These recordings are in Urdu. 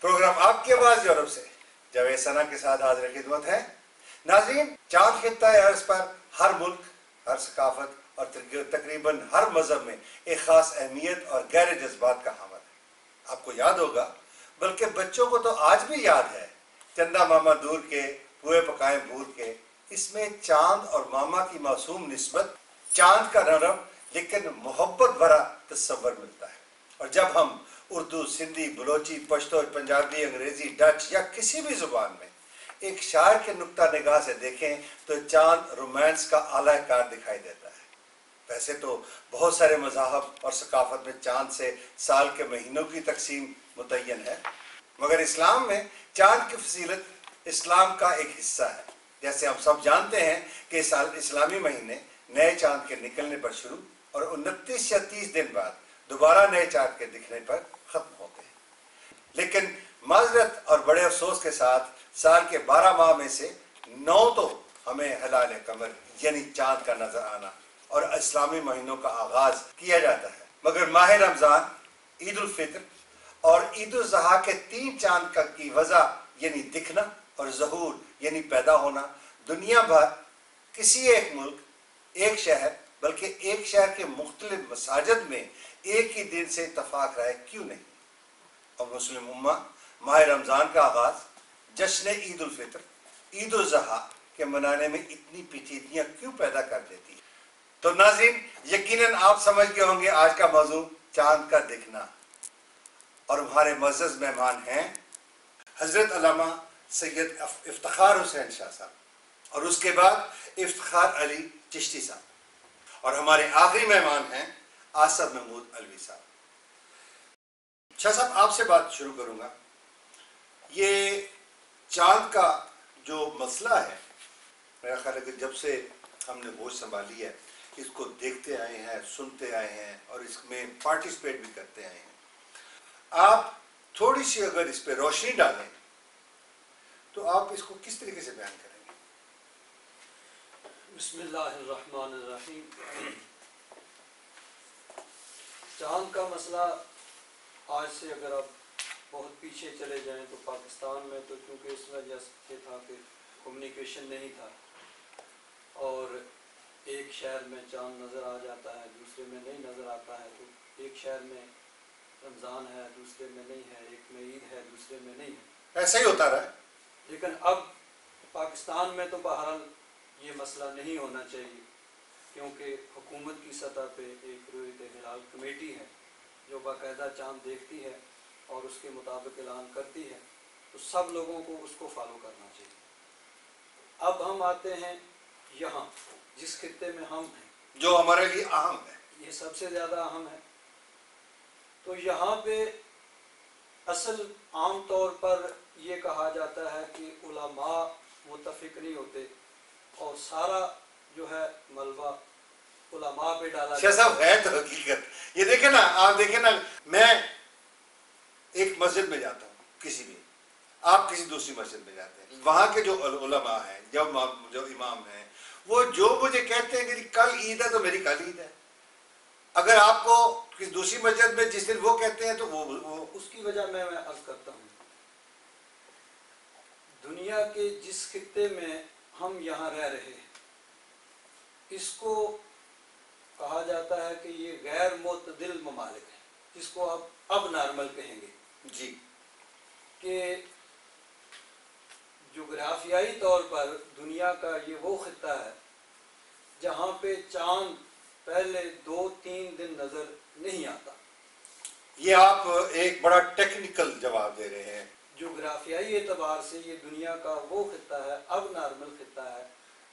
پروگرام آپ کی آواز یورپ سے جاوید ثنا کے ساتھ حاضر خدمت ہے۔ ناظرین، چاند خطہ عرض پر ہر ملک، ہر ثقافت اور تقریباً ہر مذہب میں ایک خاص اہمیت اور گہرے جذبات کا حامل ہے۔ آپ کو یاد ہوگا، بلکہ بچوں کو تو آج بھی یاد ہے، چندہ ماما دور کے پوئے پکائیں بھور کے۔ اس میں چاند اور ماما کی معصوم نسبت، چاند کا نرم لیکن محبت بھرا تصور ملتا ہے۔ اور جب ہم اردو، سندھی، بلوچی، پشتو، پنجابی، انگریزی، ڈچ یا کسی بھی زبان میں ایک شاعر کے نقطہ نگاہ سے دیکھیں تو چاند رومانس کا اعلیٰ کار دکھائی دیتا ہے۔ ویسے تو بہت سارے مذاہب اور ثقافت میں چاند سے سال کے مہینوں کی تقسیم متعین ہے، مگر اسلام میں چاند کی فضیلت اسلام کا ایک حصہ ہے۔ جیسے ہم سب جانتے ہیں کہ اسلامی مہینے نئے چاند کے نکلنے پر شروع اور 29 یا 30 دن بعد دوبارہ نئے چاند کے دکھنے پر ختم ہوتے ہیں۔ لیکن معذرت اور بڑے افسوس کے ساتھ سال کے 12 ماہ میں سے 9 تو ہمیں ہلال قمر یعنی چاند کا نظر آنا اور اسلامی مہینوں کا آغاز کیا جاتا ہے، مگر ماہ رمضان، عید الفطر اور عید الاضحیٰ کے 3 چاند کی وضع یعنی دکھنا اور ظہور یعنی پیدا ہونا دنیا بھر کسی ایک ملک، ایک شہر، بلکہ ایک شہر کے مختلف مساجد میں ایک ہی دن سے اتفاق رہے کیوں نہیں؟ اور مسلم امہ ماہ رمضان کا آغاز جشن عید الفطر، عید الاضحیٰ کے منانے میں اتنی پیچیدگیاں کیوں پیدا کر دیتی ہے؟ تو ناظرین، یقیناً آپ سمجھ گئے ہوں گے آج کا موضوع چاند کا دکھنا، اور ہمارے معزز مہمان ہیں حضرت علامہ سید افتخار حسین شاہ صاحب، اور اس کے بعد افتخار علی چشتی صاحب، اور ہمارے آخری مہمان ہیں آصف محمود علوی صاحب۔ شاہ صاحب، آپ سے بات شروع کروں گا۔ یہ چاند کا جو مسئلہ ہے، میرا خیال ہے کہ جب سے ہم نے ہوش سنبھالی ہے اس کو دیکھتے آئے ہیں، سنتے آئے ہیں اور اس میں پارٹیسپیٹ بھی کرتے آئے ہیں۔ آپ تھوڑی سی اگر اس پہ روشنی ڈالیں تو آپ اس کو کس طریقے سے بیان کریں گے؟ بسم اللہ الرحمن الرحیم۔ چاند کا مسئلہ آج سے اگر آپ بہت پیچھے چلے جائیں تو پاکستان میں تو چونکہ اس وجہ سے تھا کہ کمیونیکیشن نہیں تھا، اور ایک شہر میں چاند نظر آ جاتا ہے، دوسرے میں نہیں نظر آتا ہے، تو ایک شہر میں رمضان ہے، دوسرے میں نہیں ہے، ایک میں عید ہے، دوسرے میں نہیں ہے، ایسا ہی ہوتا رہا۔ لیکن اب پاکستان میں تو بہرحال یہ مسئلہ نہیں ہونا چاہیے، کیونکہ حکومت کی سطح پہ ایک رویت ہلال کمیٹی ہے جو باقاعدہ چاند دیکھتی ہے اور اس کے مطابق اعلان کرتی ہے، تو سب لوگوں کو اس کو فالو کرنا چاہیے۔ اب ہم آتے ہیں یہاں جس خطے میں ہم ہیں، جو ہمارے لیے اہم ہے، یہ سب سے زیادہ اہم ہے۔ تو یہاں پہ اصل عام طور پر یہ کہا جاتا ہے کہ علماء متفق نہیں ہوتے اور سارا جو ہے ملبہ علماء پہ ڈالا شاہ صاحب ہے تو حقیقت یہ دیکھیں نا، آپ دیکھیں نا، میں ایک مسجد میں جاتا ہوں کسی بھی، آپ کسی دوسری مسجد میں جاتے ہیں، وہاں کے جو علماء ہیں، جو امام ہیں، وہ جو مجھے کہتے ہیں کہ کل عید ہے تو میری کل عید ہے۔ اگر آپ کو کسی دوسری مسجد میں جس دن وہ کہتے ہیں تو وہ اس کی وجہ میں عرض کرتا ہوں، دنیا کے جس خطے میں ہم یہاں رہ رہے ہیں اس کو کہا جاتا ہے کہ یہ غیر معتدل ممالک ہیں، جس کو آپ اب نارمل کہیں گے جی، کہ جغرافیائی طور پر دنیا کا یہ وہ خطہ ہے جہاں پہ چاند پہلے 2-3 دن نظر نہیں آتا۔ یہ آپ ایک بڑا ٹیکنیکل جواب دے رہے ہیں۔ جغرافیائی اعتبار سے یہ دنیا کا وہ خطہ ہے، اب نارمل خطہ ہے،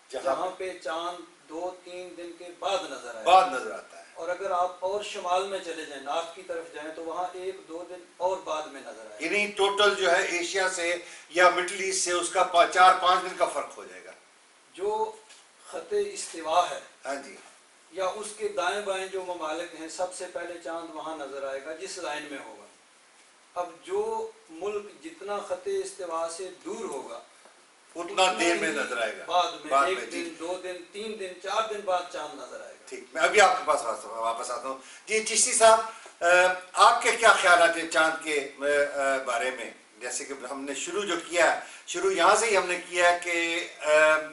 جہاں پہ چاند 2-3 دن کے بعد نظر آتا ہے، اور اگر آپ اور شمال میں چلے جائیں، نارتھ کی طرف جائیں، تو وہاں 1-2 دن اور بعد میں نظر آئے، یعنی ٹوٹل جو ہے ایشیا سے یا مڈل ایسٹ سے اس کا 4-5 دن کا فرق ہو جائے گا۔ جو خط استوا ہے، ہاں جی، یا اس کے دائیں بائیں جو ممالک ہیں، سب سے پہلے چاند وہاں نظر آئے گا جس لائن میں ہوگا۔ اب جو ملک جتنا خط استوا سے دور ہوگا اتنا دیر میں نظر آئے گا، بعد میں 1 دن، 2 دن، 3 دن، 4 دن بعد چاند نظر آئے گا۔ ٹھیک، میں ابھی آپ کے پاس واپس آتا ہوں۔ جی چشتی صاحب، آپ کے کیا خیالات ہیں چاند کے بارے میں؟ جیسے کہ ہم نے شروع جو کیا، شروع یہاں سے ہی ہم نے کیا کہ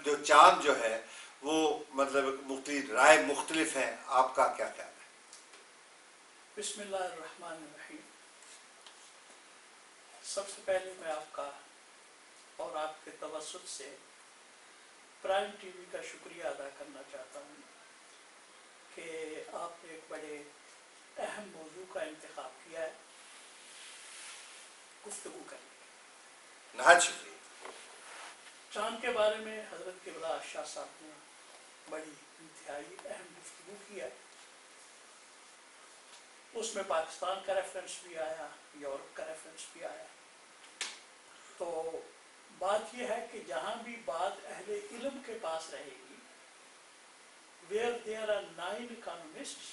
جو چاند جو ہے وہ مطلب مختلف رائے مختلف ہیں، آپ کا کیا خیال ہے؟ بسم اللہ الرحمن الرحیم. سب سے پہلے میں آپ کا اور آپ کے توسط سے پرائم ٹی وی کا شکریہ ادا کرنا چاہتا ہوں کہ آپ نے ایک بڑے اہم موضوع کا انتخاب کیا ہے گفتگو کرنے کی. نہایت شکریہ. چاند کے بارے میں حضرت قبلہ شاہ صاحب نے بڑی انتہائی اہم گفتگو کی ہے. اس میں پاکستان کا ریفرنس بھی آیا، یورپ کا ریفرنس بھی آیا. تو بات یہ ہے کہ جہاں بھی بات اہل علم کے پاس رہے گی، where there are 9 economists,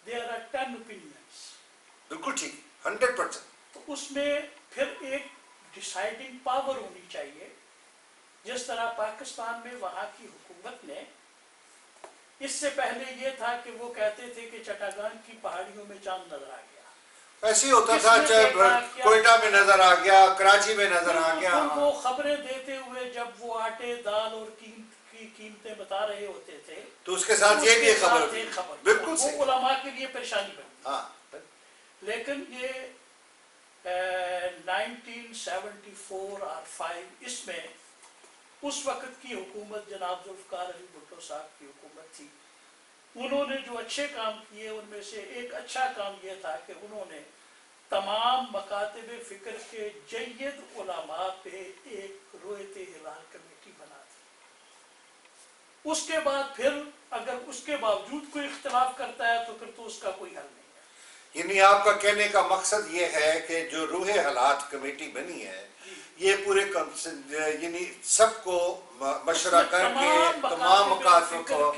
there are 10 opinions. بالکل ٹھیک، 100%. تو اس میں پھر ایک ڈیسائیڈنگ پاور ہونی چاہیے. جس طرح پاکستان میں وہاں کی حکومت نے، اس سے پہلے یہ تھا کہ وہ کہتے تھے کہ چٹاگان کی پہاڑیوں میں چاند نظر آ گیا. ایسے ہی ہوتا تھا، کوئٹہ میں نظر آ گیا، کراچی میں نظر آ گیا. وہ خبریں دیتے ہوئے جب وہ آٹے، دال اور کی قیمتیں بتا رہے ہوتے تھے تو اس کے ساتھ یہ بھی ایک خبر، بالکل وہ صحیح. علماء کے لیے پریشانی بنی. ہاں. لیکن یہ 1974 اور 5 اس میں اس وقت کی حکومت جناب ذوالفقار علی بھٹو صاحب کی حکومت تھی. انہوں نے جو اچھے کام کیے ان میں سے ایک اچھا کام یہ تھا کہ انہوں نے تمام مکاتب فکر کے جید علماء پہ ایک رویت ہلال کمیٹی بنا دی. اس کے بعد پھر اگر اس کے باوجود کوئی اختلاف کرتا ہے تو پھر تو اس کا کوئی حل نہیں ہے. یعنی آپ کا کہنے کا مقصد یہ ہے کہ جو روح حالات کمیٹی بنی ہے یہ پورے یعنی سب کو مشورہ کر کے تمام مکاتب کو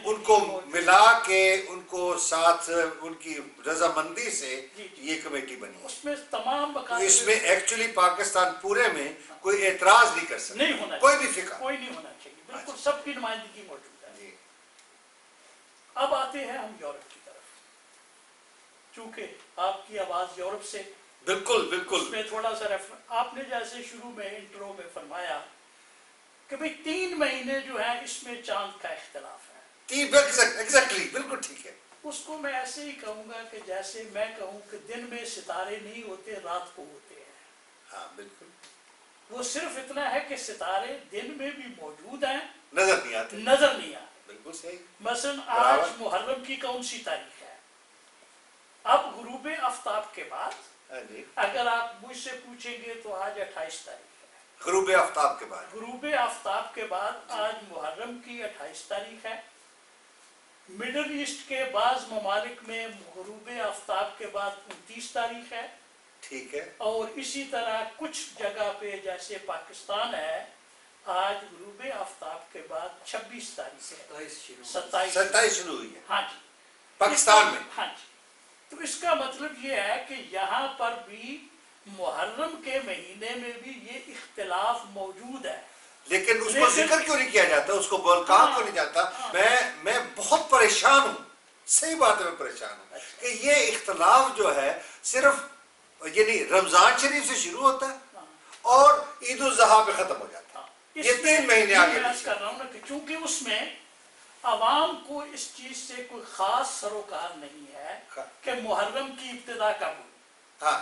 ان کو ملا کے ان کو ساتھ ان کی رضامندی سے یہ کمیٹی بنی. اس میں تمام اس میں ایکچولی پاکستان پورے میں کوئی اعتراض نہیں کر سکتا، نہیں ہونا کوئی بھی فکر کوئی نہیں ہونا چاہیے. بالکل سب کی نمائندگی موجود ہے. اب آتے ہیں ہم یورپ کی طرف. چونکہ آپ کی آواز یورپ سے، بالکل بالکل اس میں تھوڑا سا آپ نے جیسے شروع میں انٹرو میں فرمایا کہ بھئی 3 مہینے جو ہیں اس میں چاند کا اختلاف ہے. ایگزیکٹلی بالکل ٹھیک ہے. اس کو میں ایسے ہی کہوں گا کہ جیسے میں کہوں کہ دن میں ستارے نہیں ہوتے، رات کو ہوتے ہیں. ہاں بالکل. وہ صرف اتنا ہے کہ ستارے دن میں بھی موجود ہیں، نظر نہیں آتے. نظر نہیں آتے. بالکل صحیح. مثلا آج محرم کی کون سی تاریخ ہے؟ اب غروب آفتاب کے بعد اگر آپ مجھ سے پوچھیں گے تو آج 28 تاریخ ہے. غروب آفتاب کے بعد، غروب آفتاب کے بعد آج محرم کی 28 تاریخ ہے. مڈل ایسٹ کے بعض ممالک میں غروب آفتاب کے بعد 29 تاریخ ہے. ٹھیک ہے. اور اسی طرح کچھ جگہ پہ جیسے پاکستان ہے آج غروب آفتاب کے بعد 26 تاریخ ہے، 27 شروع ہوئی ہے. ہاں جی پاکستان میں. ہاں جی. تو اس کا مطلب یہ ہے کہ یہاں پر بھی محرم کے مہینے میں بھی یہ اختلاف موجود ہے. لیکن اس کو ذکر کیوں نہیں کیا جاتا، اس کو کہا کیوں نہیں جاتا؟ میں بہت پریشان ہوں. صحیح بات ہے، میں پریشان ہوں کہ یہ اختلاف جو ہے صرف یعنی رمضان شریف سے شروع ہوتا ہے اور عید الاضحیٰ پہ ختم ہو جاتا ہے. یہ 3 مہینے آگے کر رہا ہوں نا کہ چونکہ اس میں عوام کو اس چیز سے کوئی خاص سروکار نہیں ہے کہ محرم کی ابتدا کب ہوئی. ہاں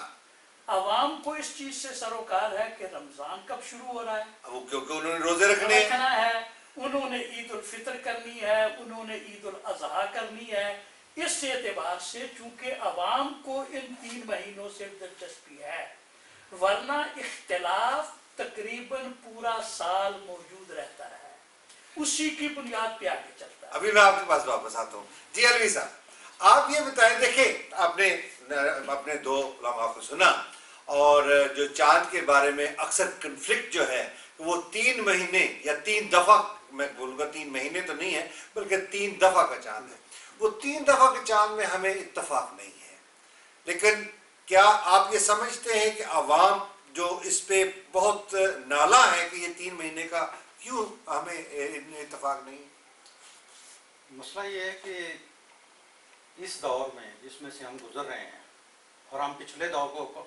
عوام کو اس چیز سے سروکار ہے کہ رمضان کب شروع ہو رہا ہے، وہ کیونکہ انہوں نے روزے رکھنا ہے، انہوں نے عید الفطر کرنی ہے، انہوں نے عید الاضحیٰ کرنی ہے. اس اعتبار سے چونکہ عوام کو ان 3 مہینوں سے دلچسپی ہے، ورنہ اختلاف تقریباً پورا سال موجود رہتا ہے، اسی کی بنیاد پہ آگے چلتا ہے. ابھی میں آپ کے پاس واپس آتا ہوں. جی علوی صاحب، آپ یہ بتائیں، دیکھیں آپ نے اپنے 2 علماء کو سنا اور جو چاند کے بارے میں اکثر کنفلکٹ جو ہے وہ 3 مہینے یا 3 دفعہ، میں بولوں گا 3 مہینے تو نہیں ہے بلکہ 3 دفعہ کا چاند ہے. وہ 3 دفعہ کے چاند میں ہمیں اتفاق نہیں ہے. لیکن کیا آپ یہ سمجھتے ہیں کہ عوام جو اس پہ بہت نالا ہے کہ یہ 3 مہینے کا کیوں ہمیں اتفاق نہیں؟ مسئلہ یہ ہے کہ اس دور میں جس میں سے ہم گزر رہے ہیں اور ہم پچھلے دور کو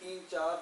3-4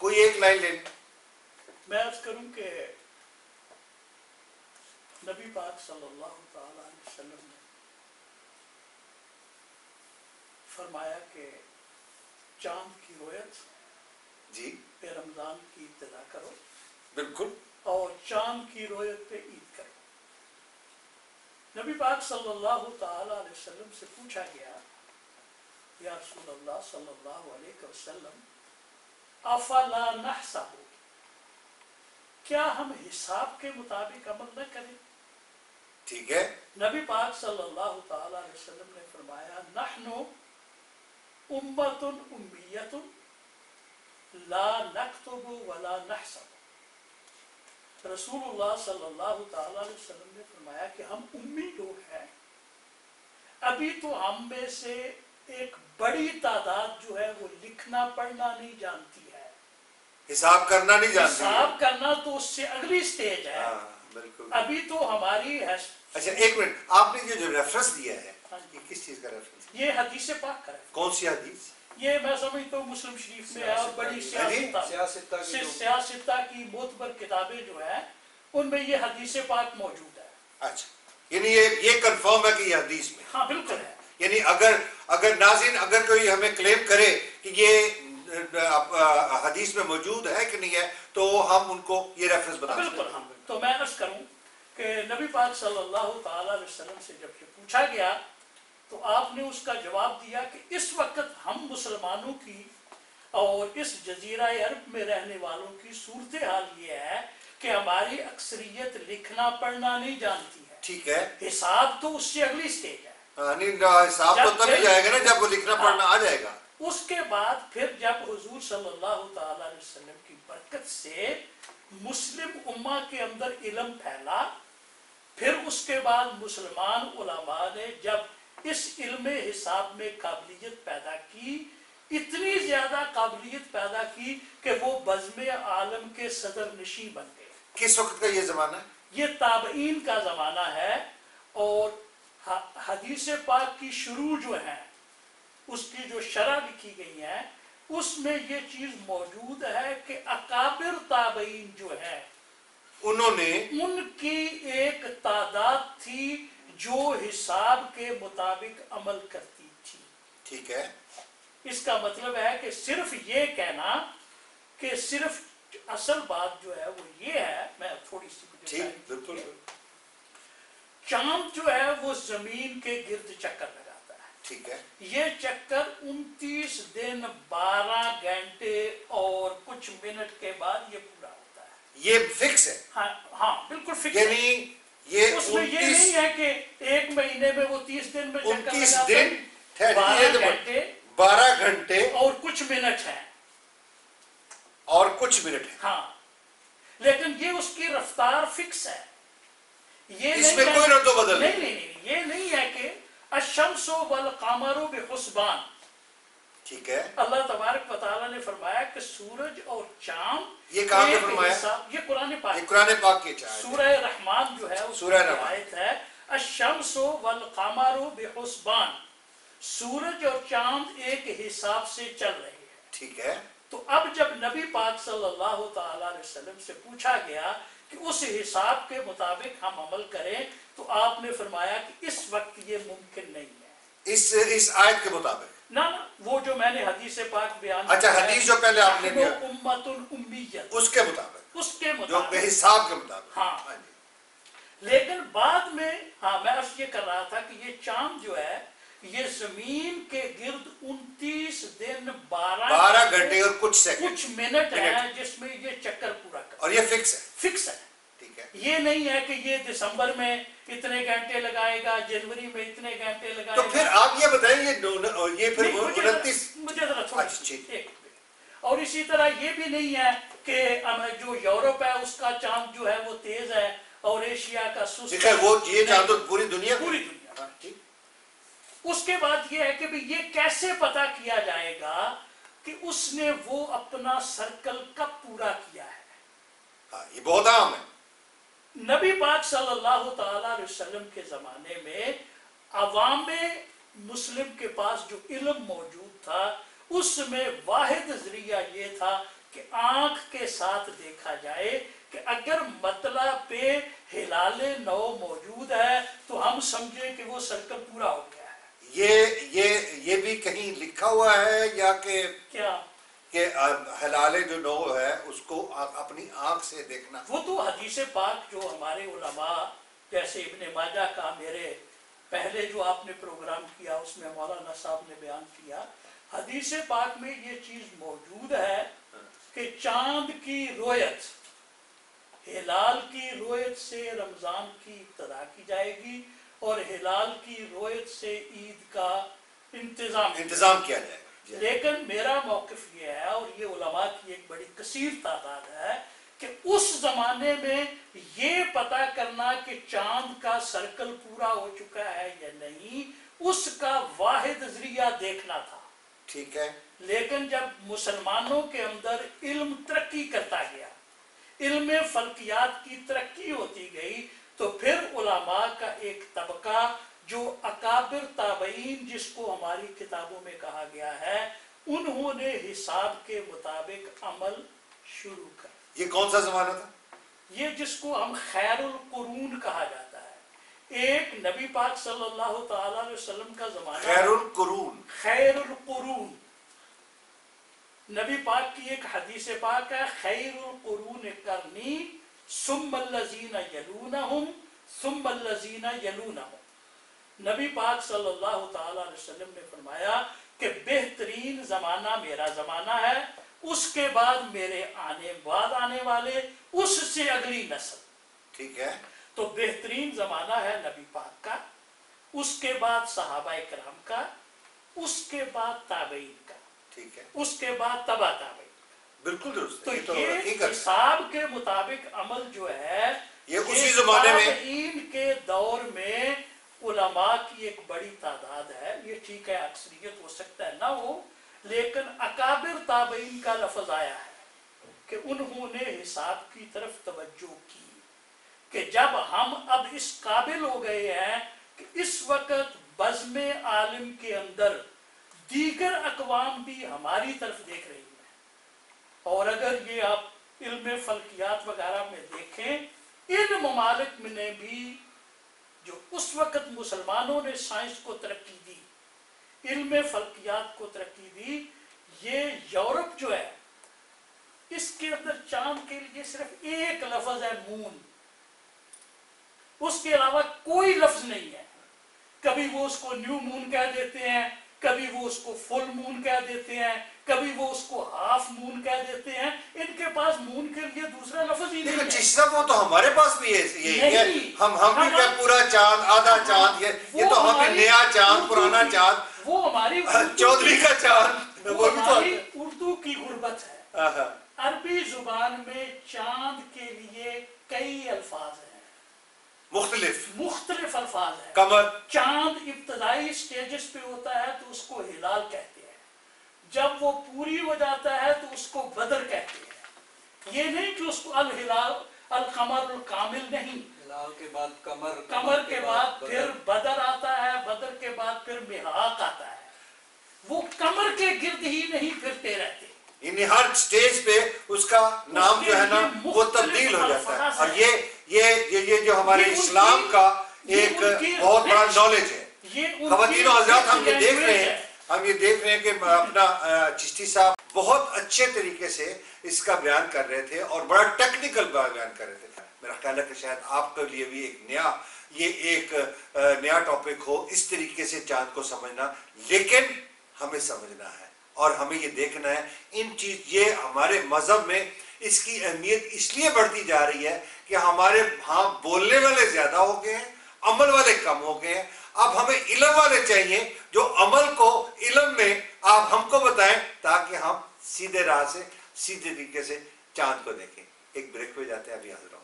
کوئی ایک لائن لیں. میں عرض کروں کہ نبی پاک صلی اللہ تعالی علیہ وسلم نے فرمایا کہ چاند کی رویت جی پہ رمضان کی ابتدا کرو بالکل. اور چاند کی رویت پہ عید کرو. نبی پاک صلی اللہ تعالی علیہ وسلم سے پوچھا گیا یا رسول اللہ صلی اللہ علیہ وسلم افلا نحسب، کیا ہم حساب کے مطابق عمل نہ کریں؟ ٹھیک ہے. نبی پاک صلی اللہ تعالی علیہ وسلم نے فرمایا نحن امت امیت لا نکتب ولا نحسب. رسول اللہ صلی اللہ تعالی علیہ وسلم نے فرمایا کہ ہم امی لوگ ہیں، ابھی تو ہم میں سے ایک بڑی تعداد جو ہے وہ لکھنا پڑھنا نہیں جانتی ہے، حساب کرنا نہیں جانتے. حساب کرنا تو اس سے اگلی سٹیج ہے. ہاں بالکل. ابھی تو ہماری اچھا ایک منٹ، آپ نے یہ جو ریفرنس دیا ہے یہ کس چیز کا ریفرنس ہے؟ یہ حدیث پاک کا ہے. کون سی حدیث؟ یہ میں سمجھتا ہوں مسلم شریف میں ہے اور بڑی سیاستہ کی معتبر کتابیں جو ہیں ان میں یہ حدیث پاک موجود ہے. اچھا یعنی یہ کنفرم ہے کہ یہ حدیث میں؟ ہاں بالکل ہے. یعنی اگر ناظرین اگر کوئی ہمیں کلیم کرے کہ یہ حدیث میں موجود ہے کہ نہیں ہے تو ہم ان کو یہ ریفرنس بتا سکتے ہیں. بالکل. ہاں تو میں عرض کروں کہ نبی پاک صلی اللہ تعالی علیہ وسلم سے جب یہ پوچھا گیا تو آپ نے اس کا جواب دیا کہ اس وقت ہم مسلمانوں کی اور اس جزیرہ عرب میں رہنے والوں کی صورتحال یہ ہے کہ ہماری اکثریت لکھنا پڑھنا نہیں جانتی ہے. ٹھیک ہے. حساب تو اس سے اگلی سٹیج ہے. حساب تو تب ہی جائے گا نا جب وہ لکھنا پڑھنا آ جائے گا. اس کے بعد پھر جب حضور صلی اللہ تعالی علیہ وسلم کی برکت سے مسلم امہ کے اندر علم پھیلا، پھر اس کے بعد مسلمان علماء نے جب اس علم حساب میں قابلیت پیدا کی، اتنی زیادہ قابلیت پیدا کی کہ وہ بزم عالم کے صدر نشین بن گئے. کس وقت کا یہ زمانہ ہے؟ یہ تابعین کا زمانہ ہے. اور حدیث پاک کی شروع جو ہے اس کی جو شرح لکھی گئی ہے اس میں یہ چیز موجود ہے کہ اکابر تابعین جو ہے انہوں نے ان کی ایک تعداد تھی جو حساب کے مطابق عمل کرتی تھی. ٹھیک ہے. اس کا مطلب ہے کہ صرف یہ کہنا کہ صرف اصل بات جو ہے وہ یہ ہے، میں تھوڑی سی بالکل. چاند جو ہے وہ زمین کے گرد چکر لگاتا ہے. ٹھیک ہے. یہ چکر 29 دن 12 گھنٹے اور کچھ منٹ کے بعد یہ پورا ہوتا ہے. یہ فکس ہے. ہاں بالکل فکس. یعنی یہ اس میں یہ نہیں ہے کہ ایک مہینے میں وہ 30 دن میں چکر 29 لگاتا دن ہے. 12 گھنٹے اور کچھ منٹ ہیں. اور کچھ منٹ ہے. ہاں لیکن یہ اس کی رفتار فکس ہے. یہ اس میں کوئی رد و بدل نہیں. یہ نہیں ہے کہ الشمس والقمر بحسبان. ٹھیک ہے. اللہ تبارک و تعالیٰ نے فرمایا کہ سورج اور چاند، یہ کہاں پہ فرمایا؟ یہ قرآن پاک. یہ قرآن پاک کی چاہت. سورہ رحمان جو ہے اس کی آیت ہے الشمس والقمر بحسبان. سورج اور چاند ایک حساب سے چل رہے ہیں. ٹھیک ہے. تو اب جب نبی پاک صلی اللہ تعالی علیہ وسلم سے پوچھا گیا کہ اس حساب کے مطابق ہم عمل کریں تو آپ نے فرمایا کہ اس وقت یہ ممکن نہیں ہے. اس آیت کے مطابق نہ وہ جو میں نے حدیث پاک بیان اچھا حدیث جو پہلے آپ نے دیا امت امیت اس کے مطابق جو حساب کے مطابق. ہاں. لیکن بعد میں میں عرض یہ کر رہا تھا کہ یہ چاند جو ہے یہ زمین کے گرد 29 دن 12 گھنٹے اور کچھ منٹ ہیں جس میں یہ چکر پورا کرتا ہے. اور یہ فکس ہے. ٹھیک ہے. یہ نہیں ہے کہ یہ دسمبر میں اتنے گھنٹے لگائے گا، جنوری میں اتنے گھنٹے لگائے گا. تو پھر آپ یہ بتائیں یہ پھر 29 مجھے ذرا تھوڑا. اور اسی طرح یہ بھی نہیں ہے کہ جو یورپ ہے اس کا چاند جو ہے وہ تیز ہے اور ایشیا کا سست ہے. وہ یہ چاند پوری دنیا. اس کے بعد یہ ہے کہ یہ کیسے پتا کیا جائے گا کہ اس نے وہ اپنا سرکل کب پورا کیا ہے. یہ بہت عام ہے. نبی پاک صلی اللہ تعالی علیہ وسلم کے زمانے میں عوام مسلم کے پاس جو علم موجود تھا اس میں واحد ذریعہ یہ تھا کہ آنکھ کے ساتھ دیکھا جائے کہ اگر مطلع پہ ہلال نو موجود ہے تو ہم سمجھیں کہ وہ سرکل پورا ہو گیا ہے. یہ بھی کہیں لکھا ہوا ہے یا کہ کیا کہ ہلال جو نو ہے اس کو اپنی آنکھ سے دیکھنا؟ وہ تو حدیث پاک جو ہمارے علماء جیسے ابن ماجہ کا میرے پہلے جو آپ نے پروگرام کیا اس میں مولانا صاحب نے بیان کیا، حدیث پاک میں یہ چیز موجود ہے کہ چاند کی رویت، ہلال کی رویت سے رمضان کی ابتدا کی جائے گی اور ہلال کی رویت سے عید کا انتظام کیا جائے گا. لیکن میرا موقف یہ ہے اور یہ علماء کی ایک بڑی کثیر تعداد ہے کہ اس زمانے میں یہ پتہ کرنا کہ چاند کا سرکل پورا ہو چکا ہے یا نہیں، اس کا واحد ذریعہ دیکھنا تھا. ٹھیک ہے. لیکن جب مسلمانوں کے اندر علم ترقی کرتا گیا، علم فلکیات کی ترقی ہوتی گئی، تو پھر علماء کا ایک طبقہ جو اکابر تابعین جس کو ہماری کتابوں میں کہا گیا ہے، انہوں نے حساب کے مطابق عمل شروع کر. یہ کون سا زمانہ تھا؟ یہ جس کو ہم خیر القرون کہا جاتا ہے، ایک نبی پاک صلی اللہ تعالی علیہ وسلم کا زمانہ. خیر القرون، خیر القرون نبی پاک کی ایک حدیث پاک ہے، خیر القرون قرنی ثم الذین یلونہم ثم الذین یلونہم. نبی پاک صلی اللہ تعالی علیہ وسلم نے فرمایا کہ بہترین زمانہ میرا زمانہ ہے، اس کے بعد میرے آنے والے، اس سے اگلی نسل. ٹھیک ہے. تو بہترین زمانہ ہے نبی پاک کا، اس کے بعد صحابہ کرام کا، اس کے بعد تابعین کا، ٹھیک ہے، اس کے بعد تبع تابعین. بالکل درست. تو یہ حساب کے مطابق عمل جو ہے یہ اسی زمانے میں تابعین کے دور میں علماء کی ایک بڑی تعداد ہے. یہ ٹھیک ہے اکثریت ہو سکتا ہے نہ ہو، لیکن اکابر تابعین کا لفظ آیا ہے کہ انہوں نے حساب کی طرف توجہ کی کہ جب ہم اب اس قابل ہو گئے ہیں کہ اس وقت بزم عالم کے اندر دیگر اقوام بھی ہماری طرف دیکھ رہی ہیں، اور اگر یہ آپ علم فلکیات وغیرہ میں دیکھیں، ان ممالک میں نے بھی جو اس وقت مسلمانوں نے سائنس کو ترقی دی، علم فلکیات کو ترقی دی، یہ یورپ جو ہے اس کے اندر چاند کے لیے صرف ایک لفظ ہے مون، اس کے علاوہ کوئی لفظ نہیں ہے. کبھی وہ اس کو نیو مون کہہ دیتے ہیں، کبھی وہ اس کو فل مون کہہ دیتے ہیں، کبھی وہ اس کو ہاف مون کہہ دیتے ہیں. ان کے پاس مون کے لیے دوسرا لفظ ہی نہیں ہے. وہ تو ہمارے پاس بھی ہے، ہم بھی کیا پورا چاند، آدھا چاند، یہ تو ہمیں نیا چاند، پرانا چاند، وہ ہماری چودھری کا چاند، وہ ہماری اردو کی غربت ہے. عربی زبان میں چاند کے لیے کئی الفاظ ہیں، مختلف الفاظ ہیں. قمر، چاند ابتدائی سٹیجز پہ ہوتا ہے تو اس کو ہلال کہتے ہیں، جب وہ پوری ہو جاتا ہے تو اس کو بدر کہتے ہیں. یہ نہیں کہ اس کو الہلال القمر الکامل نہیں، ہلال کے بعد قمر، قمر کے بعد پھر بدر آتا ہے، بدر کے بعد پھر مہاق آتا ہے. وہ قمر کے گرد ہی نہیں پھرتے رہتے، یعنی ہر سٹیج پہ اس کا نام جو ہے نا وہ تبدیل ہو جاتا ہے. اور یہ جو ہمارے اسلام کا ایک بہت بڑا نالج ہے. خواتین و حضرات، ہم یہ دیکھ رہے ہیں کہ اپنا چشتی صاحب بہت اچھے طریقے سے اس کا بیان کر رہے تھے اور بڑا ٹیکنیکل بیان کر رہے تھے. میرا خیال ہے کہ شاید آپ کے لیے بھی ایک نیا ٹاپک ہو اس طریقے سے چاند کو سمجھنا، لیکن ہمیں سمجھنا ہے اور ہمیں یہ دیکھنا ہے یہ ہمارے مذہب میں اس کی اہمیت اس لیے بڑھتی جا رہی ہے کہ ہمارے ہاں بولنے والے زیادہ ہو گئے ہیں، عمل والے کم ہو گئے ہیں. اب ہمیں علم والے چاہیے جو عمل کو علم میں آپ ہم کو بتائیں تاکہ ہم سیدھے راہ سے سیدھے طریقے سے چاند کو دیکھیں. ایک بریک پہ جاتے ہیں، ابھی حاضر ہوں.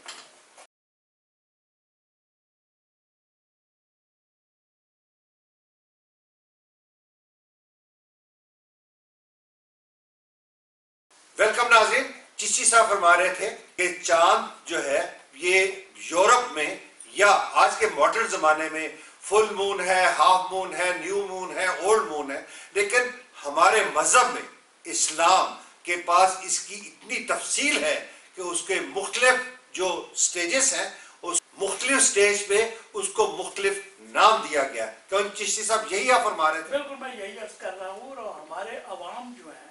ویلکم ناظرین. چشتی صاحب فرما رہے تھے کہ چاند جو ہے یہ یورپ میں یا آج کے ماڈرن زمانے میں فل مون ہے، ہاف مون ہے، نیو مون ہے، اولڈ مون ہے، لیکن ہمارے مذہب میں اسلام کے پاس اس کی اتنی تفصیل ہے کہ اس کے مختلف جو سٹیجز ہیں اس مختلف سٹیج پہ اس کو مختلف نام دیا گیا ہے. کیوں چشتی صاحب یہی آپ فرما رہے تھے؟ بالکل میں یہی عرض کر رہا ہوں. اور ہمارے عوام جو ہیں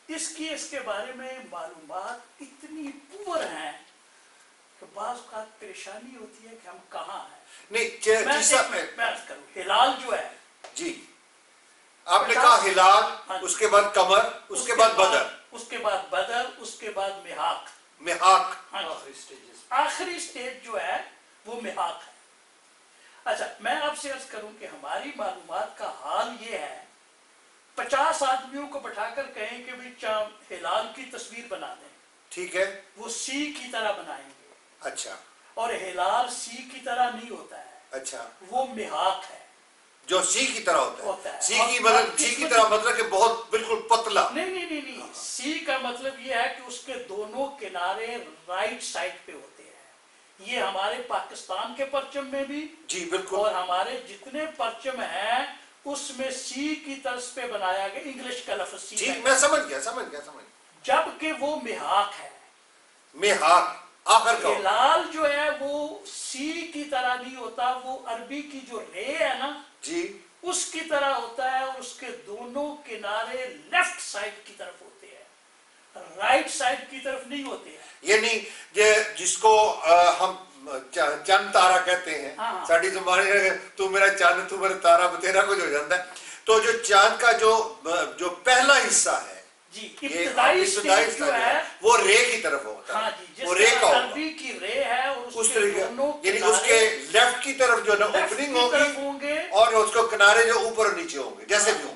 اس کے بارے میں معلومات اتنی پور ہیں کہ بعض اوقات پریشانی ہوتی ہے کہ ہم کہاں ہیں. نہیں میں عرض کروں ہلال جو ہے جی آپ نے کہا ہلال، اس کے بعد قمر، اس کے بعد بدر، اس کے بعد بدر، اس کے بعد محاق. محاق آخری سٹیج جو ہے وہ محاق ہے. اچھا میں آپ سے عرض کروں کہ ہماری معلومات کا حال یہ ہے 50 آدمیوں کو بٹھا کر کہیں کہ بھی ہلال کی تصویر بنا دیں، ٹھیک ہے، وہ سی کی طرح بنائیں گے. اچھا اور ہلال سی کی طرح نہیں ہوتا ہے، اچھا وہ محاق ہے جو سی کی طرح ہوتا ہے. سی کی اور مطلب سی کی طرح مطلب کہ بہت بالکل پتلا. نہیں سی کا مطلب یہ ہے کہ اس کے دونوں کنارے رائٹ سائڈ پہ ہوتے ہیں. یہ ہمارے پاکستان کے پرچم میں بھی جی بالکل، اور ہمارے جتنے پرچم ہیں اس میں سی کی طرز پہ بنایا گیا. انگلش کا لفظ سی ٹھیک، میں سمجھ گیا. جبکہ وہ محاق ہے. محاق آخر کا ہلال جو ہے وہ سی کی طرح نہیں ہوتا، وہ عربی کی جو رے ہے نا جی اس کی طرح ہوتا ہے اور اس کے دونوں کنارے لیفٹ سائڈ کی طرف ہوتے ہیں، رائٹ سائڈ کی طرف نہیں ہوتے ہیں. یعنی جس کو ہم چند تارا کہتے ہیں ساڑی زمانے تو میرا چاند تو میرا تارا بتیرا کچھ ہو جاتا ہے. تو جو چاند کا جو پہلا حصہ ہے جی ابتدائی سٹیج جو ہے وہ رے کی طرف ہوتا ہے. ہاں جی، وہ رے کا ہوگا عربی کی رے ہے اور اس طریقے، یعنی اس کے لیفٹ کی طرف جو نا اوپننگ ہوگی اور اس کو کنارے جو اوپر اور نیچے ہوں گے جیسے بھی ہوں،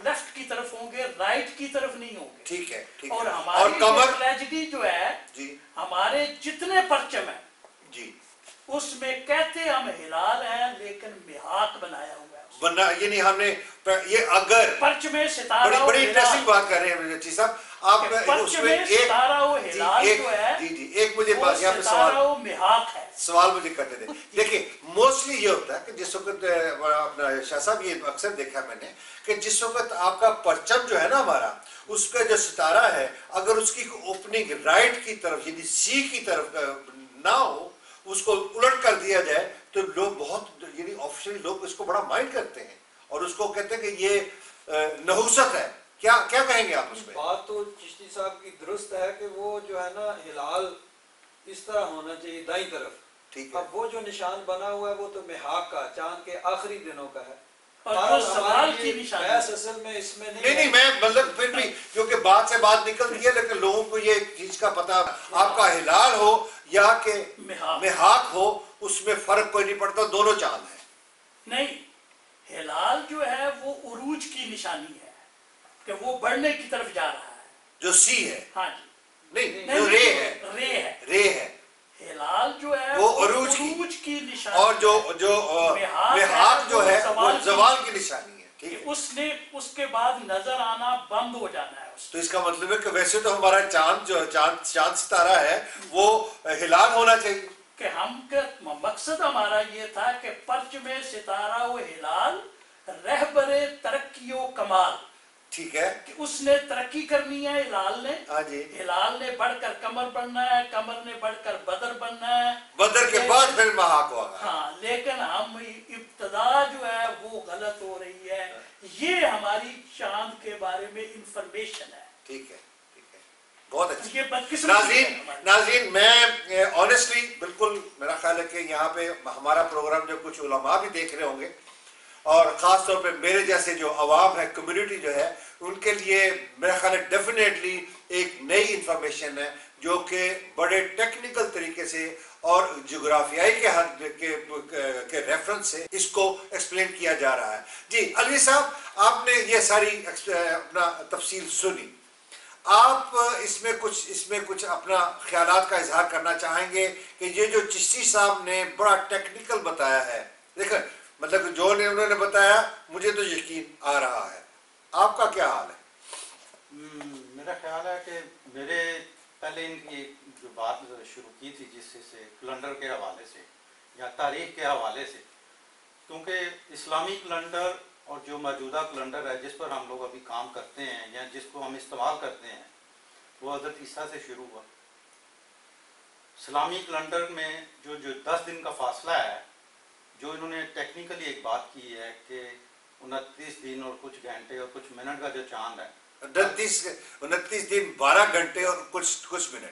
لیفٹ کی طرف ہوں گے، رائٹ کی طرف نہیں ہوں گے. ٹھیک ہے. اور ہماری ٹریجڈی جو ہے جی ہمارے جتنے پرچم ہیں جی اس میں کہتے ہم ہلال ہیں لیکن محاق بنایا ہوا ہے. بنا یعنی ہم نے یہ اگر پرچم ستارہ بڑی انٹرسٹنگ بات کر رہے ہیں چیز صاحب آپ اس میں ایک ستارہ و ہلال جو ہے جی ایک مجھے وہ یہاں پہ ستارہ و محاق ہے. سوال مجھے کرنے دیں. دیکھیں موسٹلی یہ ہوتا ہے کہ جس وقت اپنا شاہ صاحب یہ اکثر دیکھا میں نے کہ جس وقت آپ کا پرچم جو ہے نا ہمارا اس کا جو ستارہ ہے اگر اس کی اوپننگ رائٹ کی طرف یعنی سی کی طرف نہ ہو، اس کو الٹ کر دیا جائے تو لوگ بہت یعنی آفیشلی لوگ اس کو بڑا مائنڈ کرتے ہیں اور اس کو کہتے ہیں کہ یہ نحوست ہے. کیا کہیں گے آپ اس پہ؟ بات تو چشتی صاحب کی درست ہے کہ وہ جو ہے نا ہلال اس طرح ہونا چاہیے دائیں طرف. اب وہ جو نشان بنا ہوا ہے وہ تو محاق کا چاند کے آخری دنوں کا ہے. اور سوال کی نشانی اصل میں اس میں نہیں میں مطلب پھر بھی کیونکہ بات سے بات نکلتی ہے لیکن لوگوں کو یہ چیز کا پتہ آپ کا ہلال ہو یا کہ محاق ہو اس میں فرق کوئی نہیں پڑتا، دونوں چاند ہیں. نہیں، ہلال جو ہے وہ عروج کی نشانی ہے کہ وہ بڑھنے کی طرف جا رہا ہے جو سی ہے. ہاں جی نہیں جو رے ہے ہلال جو ہے وہ عروج کی نشانی اور جو محاق جو ہے وہ زوال کی نشانی ہے. ٹھیک ہے، اس کے بعد نظر آنا بند ہو جانا ہے. تو اس کا مطلب ہے کہ ویسے تو ہمارا چاند ستارہ ہے وہ ہلال ہونا چاہیے کہ ہم مقصد ہمارا یہ تھا کہ پرچم ستارہ و ہلال رہبر ترقی و کمال. ٹھیک ہے، کہ اس نے ترقی کرنی ہے ہلال نے. ہاں جی، ہلال نے بڑھ کر قمر بننا ہے، قمر نے بڑھ کر بدر بننا ہے، بدر کے بعد پھر محاق ہوگا. ہاں لیکن ہم ابتدا جو ہے وہ غلط ہو رہی ہے. یہ ہماری چاند کے بارے میں انفارمیشن ہے. ٹھیک ہے بہت اچھا. ناظرین میں آنیسٹلی بالکل میرا خیال ہے کہ یہاں پہ ہمارا پروگرام جو کچھ علماء بھی دیکھ رہے ہوں گے اور خاص طور پہ میرے جیسے جو عوام ہے کمیونٹی جو ہے ان کے لیے میرا خیال ہے ڈیفینیٹلی ایک نئی انفارمیشن ہے جو کہ بڑے ٹیکنیکل طریقے سے اور جغرافیائی کے ریفرنس سے اس کو ایکسپلین کیا جا رہا ہے. جی علوی صاحب آپ نے یہ ساری اپنا تفصیل سنی، آپ اس میں کچھ اپنا خیالات کا اظہار کرنا چاہیں گے کہ یہ جو چشتی صاحب نے بڑا ٹیکنیکل بتایا ہے، دیکھیں مطلب جو انہوں نے بتایا مجھے تو یقین آ رہا ہے، آپ کا کیا حال ہے؟ میرا خیال ہے کہ میرے پہلے ان کی جو بات شروع کی تھی جس سے کیلنڈر کے حوالے سے یا تاریخ کے حوالے سے، کیونکہ اسلامی کیلنڈر اور جو موجودہ کیلنڈر ہے جس پر ہم لوگ ابھی کام کرتے ہیں یا جس کو ہم استعمال کرتے ہیں وہ حضرت عیسیٰ سے شروع ہوا. اسلامی کیلنڈر میں جو 10 دن کا فاصلہ ہے، جو انہوں نے ٹیکنیکلی ایک بات کی ہے کہ 29 دن اور کچھ گھنٹے اور کچھ منٹ کا جو چاند ہے، 29 دن 12 گھنٹے اور کچھ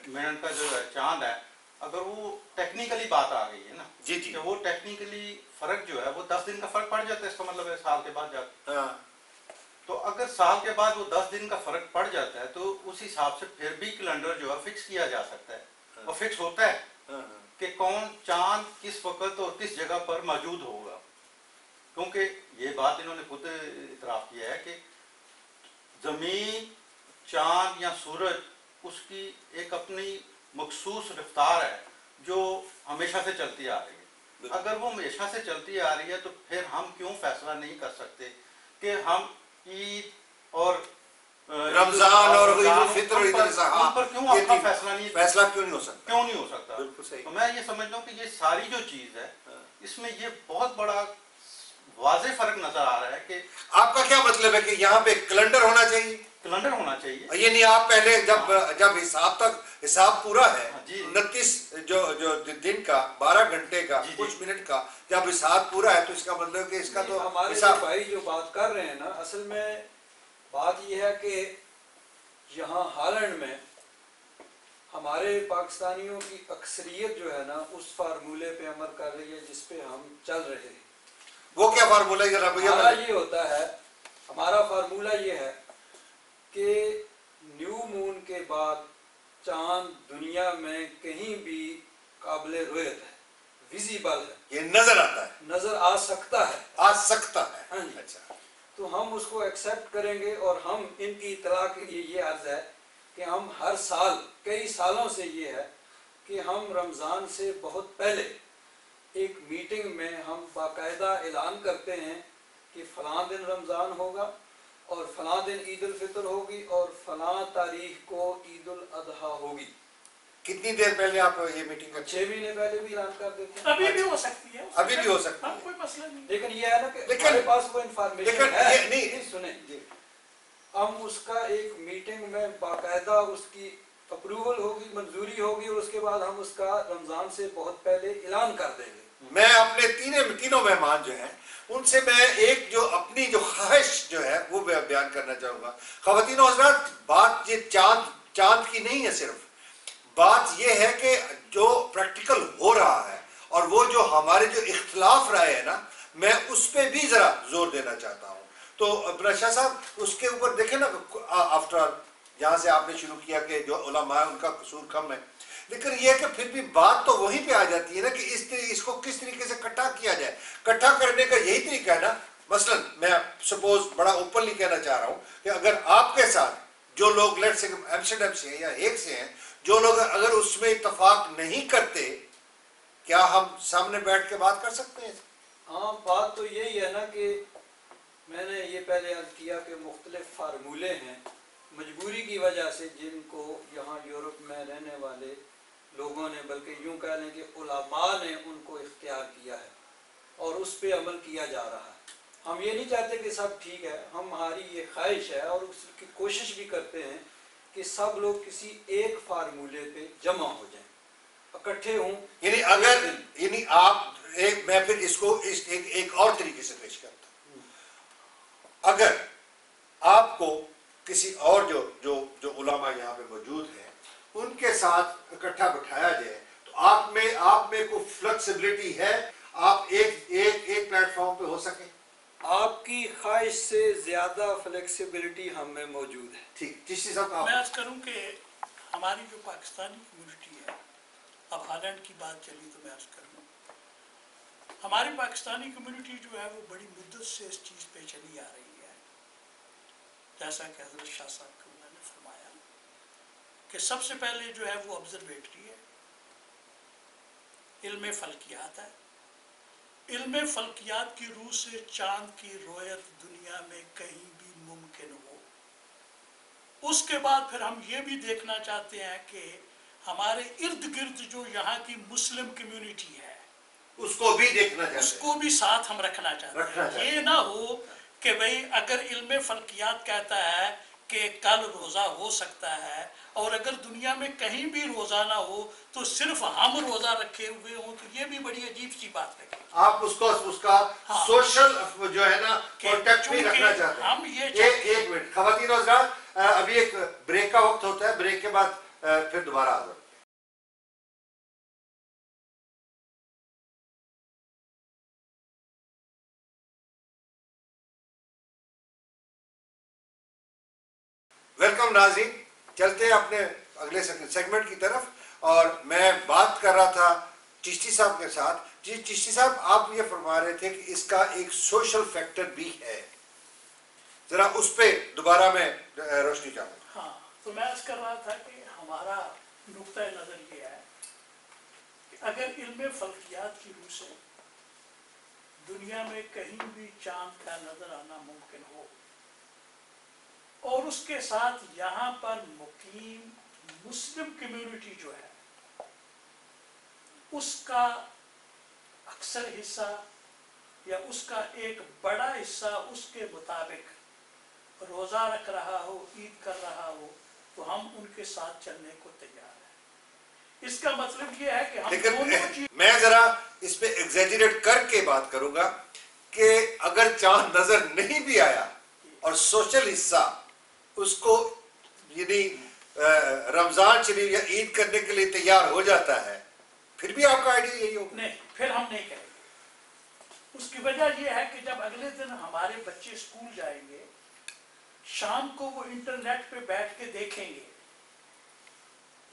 منٹ کا جو چاند ہے، اگر وہ ٹیکنیکلی بات آ گئی ہے نا جی جی کہ وہ ٹیکنیکلی فرق جو ہے وہ 10 دن کا فرق پڑ جاتا ہے، اس کا مطلب ہے سال کے بعد جاتا. تو اگر سال کے بعد وہ 10 دن کا فرق پڑ جاتا ہے تو اس حساب سے پھر بھی کیلنڈر جو ہے فکس کیا جا سکتا ہے، اور فکس ہوتا ہے کہ کون چاند کس وقت اور کس جگہ پر موجود ہوگا. کیونکہ یہ بات انہوں نے خود اعتراف کیا ہے کہ زمین، چاند یا سورج اس کی ایک اپنی مخصوص رفتار ہے جو ہمیشہ سے چلتی آ رہی ہے. اگر وہ ہمیشہ سے چلتی آ رہی ہے تو پھر ہم کیوں فیصلہ نہیں کر سکتے کہ ہم عید اور رمضان اور عید الفطر اور عید الاضحیٰ پر کیوں اپنا فیصلہ کیوں نہیں ہو سکتا؟ بالکل صحیح. تو میں یہ سمجھتا ہوں کہ یہ ساری جو چیز ہے اس میں یہ بہت بڑا واضح فرق نظر آ رہا ہے کہ آپ کا کیا مطلب ہے کہ یہاں پہ کیلنڈر ہونا چاہیے؟ کیلنڈر ہونا چاہیے. یعنی آپ پہلے جب حساب پورا ہے 29 جو دن کا 12 گھنٹے کا کچھ منٹ کا جب حساب پورا ہے تو اس کا مطلب کہ اس کا تو ہمارے بھائی جو بات کر رہے ہیں نا، اصل میں بات یہ ہے کہ یہاں ہالینڈ میں ہمارے پاکستانیوں کی اکثریت جو ہے نا اس فارمولے پہ عمل کر رہی ہے جس پہ ہم چل رہے ہیں. وہ کیا فارمولہ ہے؟ ہمارا یہ ہوتا ہے، ہمارا فارمولہ یہ ہے کہ نیو مون کے بعد چاند دنیا میں کہیں بھی قابل رؤیت ہے، ویزیبل ہے، یہ نظر آتا ہے، نظر آ سکتا ہے. ہاں جی. اچھا، تو ہم اس کو ایکسیپٹ کریں گے. اور ہم ان کی اطلاع کے لیے یہ عرض ہے کہ ہم ہر سال کئی سالوں سے یہ ہے کہ ہم رمضان سے بہت پہلے ایک میٹنگ میں ہم باقاعدہ اعلان کرتے ہیں کہ فلاں دن رمضان ہوگا اور فلاں دن عید الفطر ہوگی اور فلاں تاریخ کو عید الاضحیٰ ہوگی. کتنی دیر پہلے آپ یہ میٹنگ کرتے 6 مہینے پہلے بھی اعلان کر دیتے ہیں. ابھی بھی ہو سکتی ہے، ابھی بھی ہو سکتی ہے، کوئی مسئلہ نہیں. لیکن یہ ہے نا کہ ہمارے پاس وہ انفارمیشن ہے. نہیں سنیں، ہم اس کا ایک میٹنگ میں باقاعدہ اس کی اپروول ہوگی، منظوری ہوگی، اور اس کے بعد ہم اس کا رمضان سے بہت پہلے اعلان کر دیں گے. میں اپنے تینوں مہمان جو ہیں ان سے میں ایک جو اپنی جو خواہش جو ہے وہ بیان کرنا چاہوں گا. خواتین و حضرات، بات یہ چاند کی نہیں ہے، صرف بات یہ ہے کہ جو پریکٹیکل ہو رہا ہے اور وہ جو ہمارے جو اختلاف رائے ہے نا، میں اس پہ بھی ذرا زور دینا چاہتا ہوں. تو عبداللہ شاہ صاحب اس کے اوپر دیکھیں نا، آفٹر آل جہاں سے آپ نے شروع کیا کہ جو علماء ان کا قصور کم ہے، لیکن یہ کہ پھر بھی بات تو وہیں پہ آ جاتی ہے نا کہ اس کو کس طریقے سے اکٹھا کیا جائے. اکٹھا کرنے کا یہی طریقہ ہے نا. مثلا میں سپوز بڑا اوپنلی کہنا چاہ رہا ہوں کہ اگر آپ کے ساتھ جو لوگ لیٹ سے ایمسٹرڈیم سے ہیں یا ایک سے ہیں، جو لوگ اگر اس میں اتفاق نہیں کرتے، کیا ہم سامنے بیٹھ کے بات کر سکتے ہیں؟ ہاں، بات تو یہی ہے نا کہ میں نے یہ پہلے عرض کیا کہ مختلف فارمولے ہیں مجبوری کی وجہ سے، جن کو یہاں یورپ میں رہنے والے لوگوں نے، بلکہ یوں کہہ لیں کہ علماء نے ان کو اختیار کیا ہے اور اس پہ عمل کیا جا رہا ہے. ہم یہ نہیں چاہتے کہ سب ٹھیک ہے، ہماری یہ خواہش ہے اور اس کی کوشش بھی کرتے ہیں کہ سب لوگ کسی ایک فارمولے پہ جمع ہو جائیں، اکٹھے ہوں. یعنی آپ میں پھر اس کو ایک اور طریقے سے پیش کرتا ہوں. اگر آپ کو کسی اور جو علماء یہاں پہ موجود ہیں ان کے ساتھ اکٹھا بٹھایا جائے تو آپ میں کوئی فلیکسیبلٹی ہے، آپ ایک پلیٹ فارم پہ ہو سکیں؟ آپ کی خواہش سے زیادہ فلیکسیبلٹی ہم میں موجود ہے. ٹھیک، جس چیز آپ میں عرض کروں کہ ہماری جو پاکستانی کمیونٹی ہے، اب ہالینڈ کی بات چلی تو میں عرض کروں، ہماری پاکستانی کمیونٹی جو ہے وہ بڑی مدت سے اس چیز پہ چلی آ رہی ہے. جیسا کہ حضرت شاہ صاحب کو میں نے فرمایا کہ سب سے پہلے جو ہے وہ آبزرویٹری ہے، علم فلکیات ہے. علم فلکیات کی روح سے چاند کی رؤیت دنیا میں کہیں بھی ممکن ہو. اس کے بعد پھر ہم یہ بھی دیکھنا چاہتے ہیں کہ ہمارے ارد گرد جو یہاں کی مسلم کمیونٹی ہے اس کو بھی دیکھنا چاہتے ہیں، اس کو بھی ساتھ ہم رکھنا چاہتے ہیں. یہ نہ ہو کہ بھئی اگر علم فلکیات کہتا ہے کہ کل روزہ ہو سکتا ہے اور اگر دنیا میں کہیں بھی روزہ نہ ہو تو صرف ہم روزہ رکھے ہوئے ہوں تو یہ بھی بڑی عجیب سی بات ہے. آپ اس کا سوشل جو ہے نا پروٹیکٹ بھی رکھنا چاہتے ہیں. ہم یہ ایک منٹ خواتین و حضرات، ابھی ایک بریک کا وقت ہوتا ہے، بریک کے بعد پھر دوبارہ حاضر. ویلکم ناظرین، چلتے ہیں اپنے اگلے سیگمنٹ کی طرف. اور میں بات کر رہا تھا چشتی صاحب کے ساتھ. جی چشتی صاحب، آپ یہ فرما رہے تھے کہ اس کا ایک سوشل فیکٹر بھی ہے، ذرا اس پہ دوبارہ میں روشنی چاہوں گا. ہاں، تو میں عرض کر رہا تھا کہ ہمارا نقطۂ نظر یہ ہے کہ اگر علم فلکیات کی روح سے دنیا میں کہیں بھی چاند کا نظر آنا ممکن ہو اور اس کے ساتھ یہاں پر مقیم مسلم کمیونٹی جو ہے اس کا اکثر حصہ یا اس کا ایک بڑا حصہ اس کے مطابق روزہ رکھ رہا ہو، عید کر رہا ہو، تو ہم ان کے ساتھ چلنے کو تیار ہیں. اس کا مطلب یہ ہے کہ ہم دونوں چیز. میں ذرا اس پہ ایگزیجریٹ کر کے بات کروں گا کہ اگر چاند نظر نہیں بھی آیا اور سوشل حصہ اس کو یعنی رمضان شریف یا عید کرنے کے لیے تیار ہو جاتا ہے، پھر بھی آپ کا آئیڈیا یہی ہوگا؟ نہیں، پھر ہم نہیں کریں گے. اس کی وجہ یہ ہے کہ جب اگلے دن ہمارے بچے اسکول جائیں گے، شام کو وہ انٹرنیٹ پہ بیٹھ کے دیکھیں گے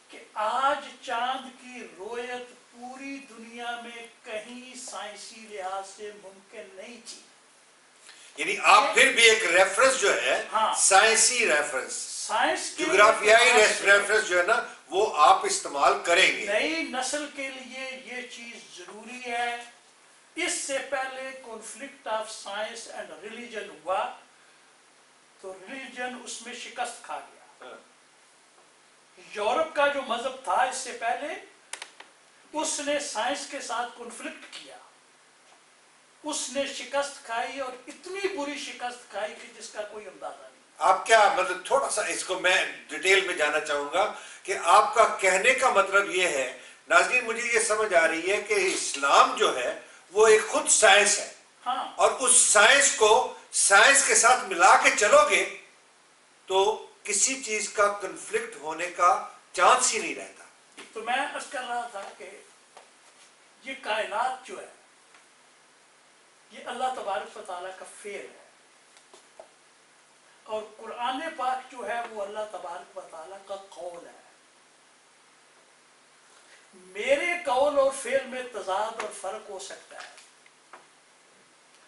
کہ آج چاند کی رویت پوری دنیا میں کہیں سائنسی لحاظ سے ممکن نہیں تھی. یعنی آپ پھر بھی ایک ریفرنس جو ہے، سائنسی ریفرنس، جغرافیائی ریفرنس جو ہے نا، وہ آپ استعمال کریں گے. نئی نسل کے لیے یہ چیز ضروری ہے. اس سے پہلے conflict of science and religion ہوا تو ریلیجن اس میں شکست کھا گیا. یورپ کا جو مذہب تھا اس سے پہلے، اس نے سائنس کے ساتھ کنفلکٹ کیا، اس نے شکست کھائی اور اتنی بری شکست کھائی کہ جس کا کوئی اندازہ نہیں. آپ کیا مطلب، تھوڑا سا اس کو میں ڈیٹیل میں جانا چاہوں گا کہ آپ کا کہنے کا مطلب یہ ہے. ناظرین، مجھے یہ سمجھ آ رہی ہے کہ اسلام جو ہے وہ ایک خود سائنس ہے، اور اس سائنس کو سائنس کے ساتھ ملا کے چلو گے تو کسی چیز کا کنفلکٹ ہونے کا چانس ہی نہیں رہتا. تو میں عرض کر رہا تھا کہ یہ کائنات جو ہے یہ اللہ تبارک و تعالیٰ کا فعل ہے، اور قرآن پاک جو ہے وہ اللہ تبارک و تعالیٰ کا قول ہے. میرے قول اور فعل میں تضاد اور فرق ہو سکتا ہے،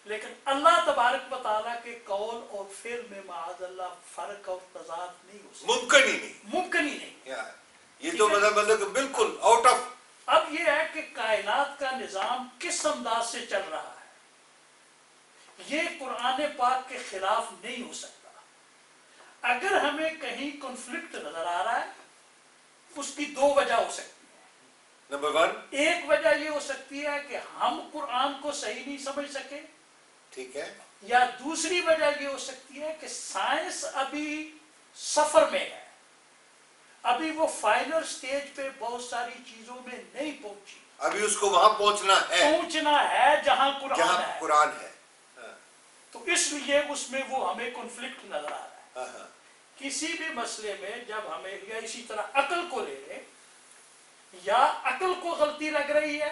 لیکن اللہ تبارک و تعالیٰ کے قول اور فعل میں معاذ اللہ فرق اور تضاد نہیں ہو سکتا. ممکن ہی نہیں، ممکن ہی نہیں. یہ تو مطلب بالکل آؤٹ آف. اب یہ ہے کہ کائنات کا نظام کس انداز سے چل رہا ہے، یہ قرآن پاک کے خلاف نہیں ہو سکتا. اگر ہمیں کہیں کنفلکٹ نظر آ رہا ہے، اس کی دو وجہ ہو سکتی ہے. نمبر 1، ایک وجہ یہ ہو سکتی ہے کہ ہم قرآن کو صحیح نہیں سمجھ سکے، ٹھیک ہے، یا دوسری وجہ یہ ہو سکتی ہے کہ سائنس ابھی سفر میں ہے، ابھی وہ فائنل سٹیج پہ بہت ساری چیزوں میں نہیں پہنچی، ابھی اس کو وہاں پہنچنا ہے جہاں قرآن ہے. ہاں. تو اس لیے اس میں وہ ہمیں کنفلکٹ نظر آ رہا ہے. ہاں. کسی بھی مسئلے میں جب ہمیں، یا اسی طرح عقل کو لے لیں، یا عقل کو غلطی لگ رہی ہے،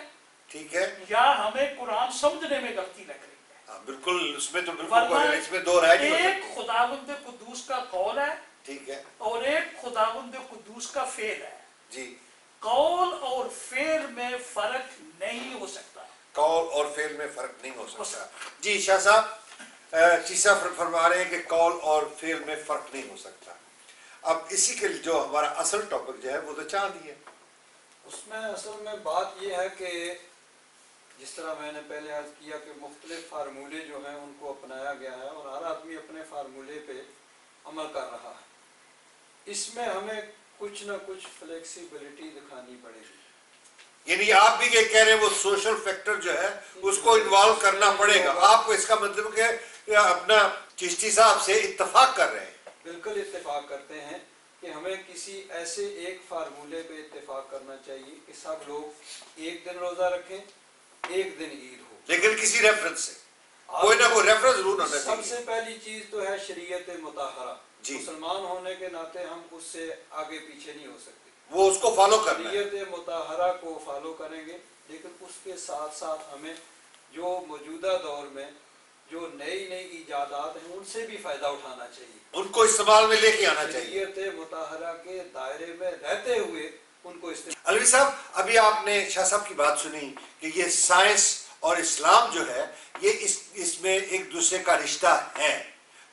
ٹھیک ہے، یا ہمیں قرآن سمجھنے میں غلطی لگ رہی ہے. بالکل، اس میں تو بالکل اس میں دو رائے نہیں ہو سکتی. ایک خداوند قدوس کا قول ہے، ٹھیک ہے، اور ایک خداوند قدوس کا فعل ہے. جی، قول اور فعل میں فرق نہیں ہو سکتا. قول اور فعل میں فرق نہیں ہو سکتا. جی شاہ صاحب، چیسا فرما رہے ہیں کہ قول اور فعل میں فرق نہیں ہو سکتا. اب اسی کے جو ہمارا اصل ٹاپک جو ہے وہ تو چاند ہی ہے. اس میں اصل میں بات یہ ہے کہ جس طرح میں نے پہلے عرض کیا کہ مختلف فارمولے جو ہیں ان کو اپنایا گیا ہے اور ہر آدمی اپنے فارمولے پہ عمل کر رہا ہے. اس میں ہمیں کچھ نہ کچھ فلیکسیبلٹی دکھانی پڑے گی. یعنی آپ بھی یہ کہہ رہے ہیں وہ سوشل فیکٹر جو ہے اس کو انوالو کرنا پڑے گا. آپ اس کا مطلب کہ اپنا چشتی صاحب سے اتفاق کر رہے ہیں. بالکل اتفاق کرتے ہیں کہ ہمیں کسی ایسے ایک فارمولے پہ اتفاق کرنا چاہیے کہ سب لوگ ایک دن روزہ رکھیں، ایک دن عید ہو، لیکن کسی ریفرنس سے کوئی نہ کوئی ریفرنس ضرور ہونا چاہیے. سب سے پہلی چیز تو ہے شریعت مطہرہ. مسلمان ہونے کے ناطے ہم اس سے آگے پیچھے نہیں ہو سکتے، وہ اس کو فالو کرنا ہے. شریعت مطہرہ کو فالو کریں گے، لیکن اس کے ساتھ ساتھ ہمیں جو موجودہ دور میں جو نئی نئی ایجادات ہیں ان سے بھی فائدہ اٹھانا چاہیے، ان کو استعمال میں لے کے آنا چاہیے. شریعت مطہرہ کے دائرے میں رہتے ہوئے ان کو استعمال. علوی صاحب ابھی آپ نے شاہ صاحب کی بات سنی کہ یہ سائنس اور اسلام جو ہے یہ اس میں ایک دوسرے کا رشتہ ہے،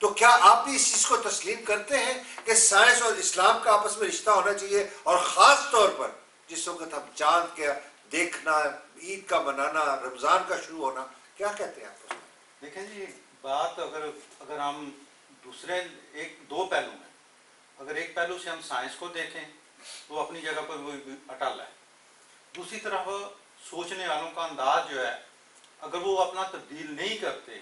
تو کیا آپ بھی اس چیز کو تسلیم کرتے ہیں کہ سائنس اور اسلام کا آپس میں رشتہ ہونا چاہیے، اور خاص طور پر جس وقت ہم چاند کے دیکھنا، عید کا منانا، رمضان کا شروع ہونا، کیا کہتے ہیں آپ؟ دیکھیں جی، بات اگر ہم دوسرے دو پہلو میں، اگر ایک پہلو سے ہم سائنس کو دیکھیں تو اپنی جگہ پر وہ اٹل ہے، دوسری طرف سوچنے والوں کا انداز جو ہے اگر وہ اپنا تبدیل نہیں کرتے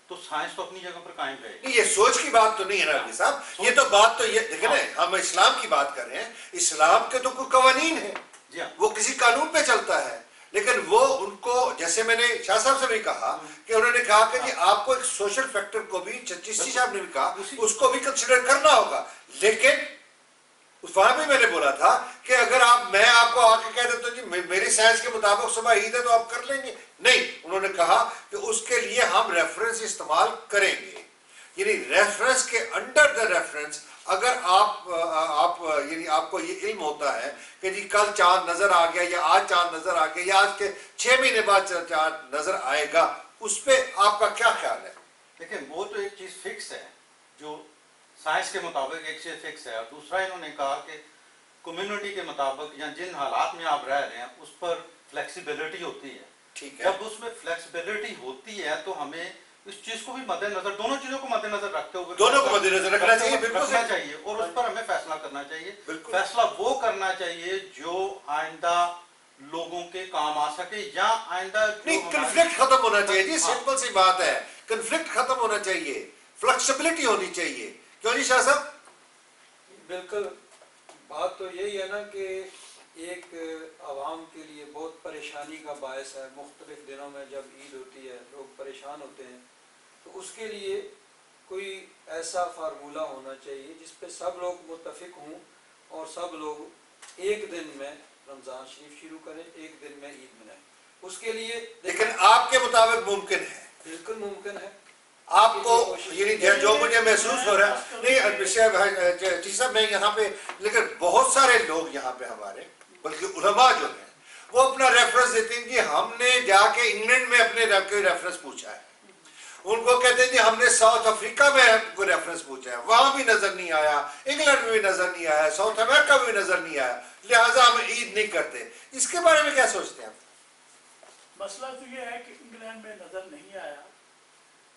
تو سائنس تو اپنی جگہ پر قائم رہے گی. یہ سوچ کی بات تو نہیں ہے نا علی صاحب، یہ تو بات تو یہ دیکھیں نا، ہم اسلام کی بات کر رہے ہیں. اسلام کے تو کوئی قوانین ہیں، وہ کسی قانون پہ چلتا ہے، لیکن وہ ان کو، جیسے میں نے شاہ صاحب سے بھی کہا کہ انہوں نے کہا کہ جی آپ کو ایک سوشل فیکٹر کو بھی، چشتی صاحب نے بھی کہا اس کو بھی کنسیڈر کرنا ہوگا. لیکن وہاں بھی میں نے بولا تھا کہ اگر میں آپ کو آ کے کہہ دیتا ہوں جی میری سائنس کے مطابق صبح عید ہے تو آپ کر لیں گے، نہیں. انہوں نے کہا کہ اس کے لیے ہم ریفرنس استعمال کریں گے، یعنی ریفرنس کے انڈر دا ریفرنس اگر آپ یعنی آپ کو یہ علم ہوتا ہے کہ جی کل چاند نظر آ گیا، یا آج چاند نظر آ گیا، یا آج کے 6 مہینے بعد چاند نظر آئے گا، اس پہ آپ کا کیا خیال ہے؟ دیکھیں وہ تو ایک چیز فکس ہے جو سائنس کے مطابق ایک چیز فکس ہے، اور دوسرا انہوں نے کہا کہ کمیونٹی کے مطابق یا جن حالات میں آپ رہ رہے ہیں اس پر فلیکسیبلٹی ہوتی ہے. جب اس میں فلیکسیبلٹی ہوتی ہے تو ہمیں اس چیز کو بھی مد نظر، دونوں چیزوں کو مد نظر رکھتے ہوئے دونوں کو مد نظر رکھنا چاہیے اور اس پر ہمیں فیصلہ کرنا چاہیے. فیصلہ وہ کرنا چاہیے جو آئندہ لوگوں کے کام آ سکے، یا آئندہ نہیں، کنفلکٹ ختم ہونا چاہیے جی، سمپل سی بات ہے، کنفلکٹ ختم ہونا چاہیے، فلیکسیبلٹی ہونی چاہیے. کیوں جی شاہ صاحب؟ بالکل، بات تو یہی ہے نا کہ ایک عوام کے لیے بہت پریشانی کا باعث ہے. مختلف دنوں میں جب عید ہوتی ہے لوگ پریشان ہوتے ہیں، تو اس کے لیے کوئی ایسا فارمولہ ہونا چاہیے جس پہ سب لوگ متفق ہوں اور سب لوگ ایک دن میں رمضان شریف شروع کریں، ایک دن میں عید منائیں. اس کے لیے لیکن آپ کے مطابق ممکن ہے؟ بالکل ممکن ہے. آپ کو یعنی جو مجھے محسوس ہو رہا ہے، نہیں جی صاحب میں یہاں پہ، لیکن بہت سارے لوگ یہاں پہ ہمارے، بلکہ علماء جو ہیں وہ اپنا ریفرنس دیتے ہیں کہ ہم نے جا کے انگلینڈ میں اپنے ریفرنس پوچھا ہے، ان کو کہتے ہیں کہ ہم نے ساؤتھ افریقہ میں کوئی ریفرنس پوچھا ہے، وہاں بھی نظر نہیں آیا، انگلینڈ میں بھی نظر نہیں آیا، ساؤتھ امریکہ میں بھی نظر نہیں آیا، لہٰذا ہم عید نہیں کرتے. اس کے بارے میں کیا سوچتے ہیں آپ؟ مسئلہ تو یہ ہے کہ انگلینڈ میں نظر نہیں آیا،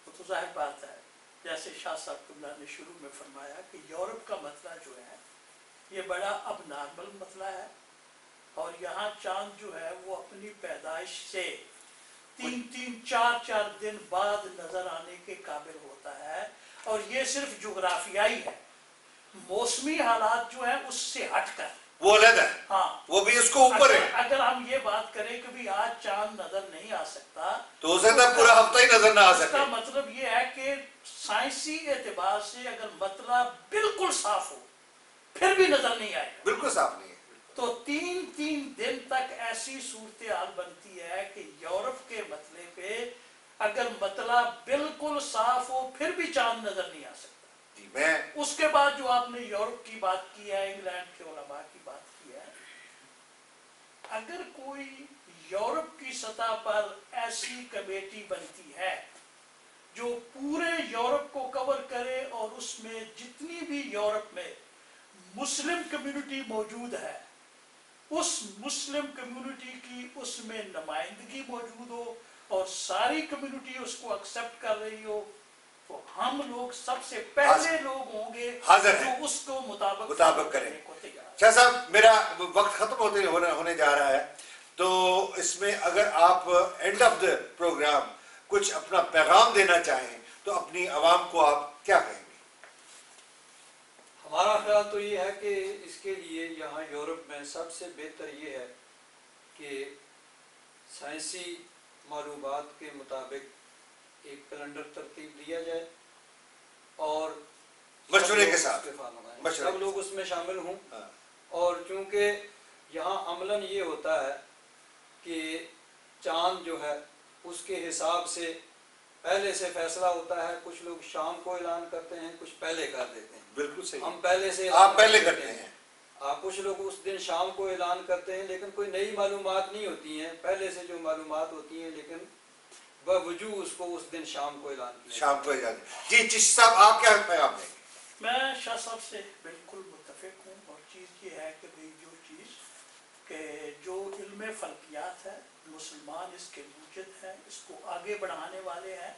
وہ تو ظاہر بات ہے. جیسے شاہ صاحب قبلہ نے شروع میں فرمایا کہ یورپ کا مسئلہ جو ہے یہ بڑا اب نارمل مسئلہ ہے، اور یہاں چاند جو ہے وہ اپنی پیدائش سے 3-4 دن بعد نظر آنے کے قابل ہوتا ہے، اور یہ صرف جغرافیائی ہے. موسمی حالات جو ہیں اس سے ہٹ کر وہ الگ ہے، ہاں وہ بھی اس کو اوپر ہے. اگر ہم یہ بات کریں کہ بھی آج چاند نظر نہیں آ سکتا تو ہو سکتا ہے پورا ہفتہ ہی نظر نہ آ اس سکے. کا مطلب یہ ہے کہ سائنسی اعتبار سے اگر مطلب بالکل صاف ہو پھر بھی نظر نہیں آئے گا. بالکل صاف نہیں ہے. تو 3 دن تک ایسی صورتحال بنتی ہے کہ یورپ کے مسئلے پہ اگر مطلب بالکل صاف ہو پھر بھی چاند نظر نہیں آ سکتا. اس کے بعد جو آپ نے یورپ کی بات کی ہے، انگلینڈ کے علماء کی بات کی ہے، اگر کوئی یورپ کی سطح پر ایسی کمیٹی بنتی ہے جو پورے یورپ کو کور کرے اور اس میں جتنی بھی یورپ میں مسلم کمیونٹی موجود ہے اس مسلم کمیونٹی کی اس میں نمائندگی موجود ہو اور ساری کمیونٹی اس کو ایکسپٹ کر رہی ہو، تو ہم لوگ سب سے پہلے لوگ ہوں گے جو اس کو مطابق کریں. شاہ صاحب میرا وقت ختم ہونے جا رہا ہے، تو اس میں اگر آپ اینڈ آف دا پروگرام کچھ اپنا پیغام دینا چاہیں تو اپنی عوام کو آپ کیا کہیں گے؟ ہمارا خیال تو یہ ہے کہ اس کے لیے یہاں یورپ میں سب سے بہتر یہ ہے کہ سائنسی معلومات کے مطابق ایک کیلنڈر ترتیب دیا جائے اور مشورے کے ساتھ سب لوگ اس میں شامل ہوں. اور چونکہ یہاں عملاً یہ ہوتا ہے کہ چاند جو ہے اس کے حساب سے پہلے سے فیصلہ ہوتا ہے. کچھ لوگ شام کو اعلان کرتے ہیں, کچھ پہلے کر دیتے ہیں. بالکل صحیح. ہم پہلے سے آپ پہلے کرتے ہیں. کچھ لوگ اس دن شام کو اعلان کرتے ہیں, لیکن کوئی نئی معلومات نہیں ہوتی ہیں, پہلے سے جو معلومات ہوتی ہیں, لیکن بوجود اس کو اس دن شام کو اعلان کیا شام کو اعلان. جی چشتی صاحب آپ کیا پیغام دیں گے؟ میں شاہ صاحب سے بالکل متفق ہوں. اور چیز یہ ہے کہ بھئی جو چیز کہ جو علم فلکیات ہے, مسلمان اس کے موجد ہیں, اس کو آگے بڑھانے والے ہیں,